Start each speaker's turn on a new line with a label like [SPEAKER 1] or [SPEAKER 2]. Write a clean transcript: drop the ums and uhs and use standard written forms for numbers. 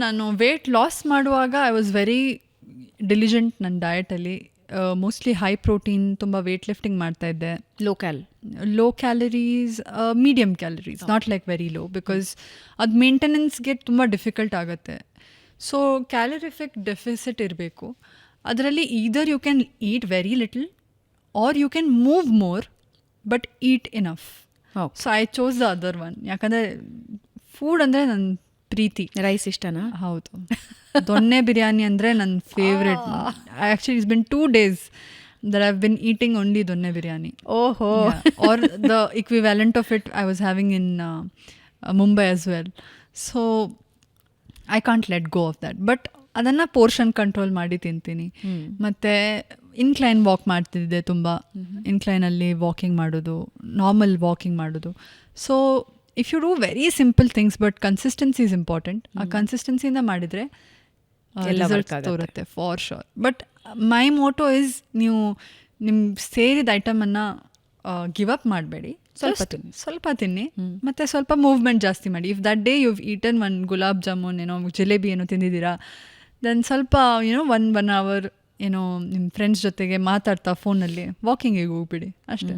[SPEAKER 1] ನಾನು weight loss ಮಾಡುವಾಗ I was very ಡಿಲಿಜೆಂಟ್ ನನ್ನ ಡಯಟಲ್ಲಿ. ಮೋಸ್ಟ್ಲಿ ಹೈ ಪ್ರೋಟೀನ್, ತುಂಬ ವೇಟ್ ಲಿಫ್ಟಿಂಗ್ ಮಾಡ್ತಾಯಿದ್ದೆ. Low calories, medium calories, not like very low, because ಅದು ಮೇಂಟೆನೆನ್ಸ್ಗೆ ತುಂಬ ಡಿಫಿಕಲ್ಟ್ ಆಗುತ್ತೆ. ಸೊ ಕ್ಯಾಲರಿಫಿಕ್ ಡೆಫಿಸಿಟ್ ಇರಬೇಕು. ಅದರಲ್ಲಿ either you can eat very little or you can move more but eat enough. So I chose the other one. ಯಾಕಂದರೆ food ಅಂದರೆ ನನ್ನ ಪ್ರೀತಿ.
[SPEAKER 2] Rice ಇಷ್ಟನಾ?
[SPEAKER 1] ಹೌದು. ದೊನ್ನೆ ಬಿರಿಯಾನಿ ಅಂದರೆ ನನ್ನ favourite. Actually it's been 2 days that I've been eating only ದೊನ್ನೆ ಬಿರಿಯಾನಿ.
[SPEAKER 2] ಓಹೋ.
[SPEAKER 1] Or the equivalent of it I was having in Mumbai as well. So I can't let go of that. But ಅದನ್ನು portion control ಮಾಡಿ ತಿಂತೀನಿ. ಮತ್ತು incline walk ಮಾಡ್ತಿದ್ದೆ ತುಂಬ. ಇನ್ಕ್ಲೈನಲ್ಲಿ walking ಮಾಡೋದು, normal walking ಮಾಡೋದು. So if you do very simple things but consistency is important. ಆ ಕನ್ಸಿಸ್ಟೆನ್ಸಿಯಿಂದ ಮಾಡಿದರೆ ರಿಸಲ್ಟ್ಸ್ ತೋರುತ್ತೆ for sure. But my motto is, ನೀವು ನಿಮ್ಮ ಸೇರಿದ ಐಟಮನ್ನು ಗಿವ್ ಅಪ್ ಮಾಡಬೇಡಿ. ಸ್ವಲ್ಪ ತಿನ್ನಿ ಮತ್ತು ಸ್ವಲ್ಪ ಮೂವ್ಮೆಂಟ್ ಜಾಸ್ತಿ ಮಾಡಿ. If that day you eaten one gulab jamun ಏನೋ ಜಿಲೇಬಿ ಏನೋ ತಿಂದಿದ್ದೀರಾ, ದೆನ್ ಸ್ವಲ್ಪ ಒನ್ ಅವರ್ ಏನೋ ನಿಮ್ಮ ಫ್ರೆಂಡ್ಸ್ ಜೊತೆಗೆ ಮಾತಾಡ್ತಾ ಫೋನಲ್ಲಿ ವಾಕಿಂಗಿಗೆ ಹೋಗ್ಬಿಡಿ ಅಷ್ಟೇ.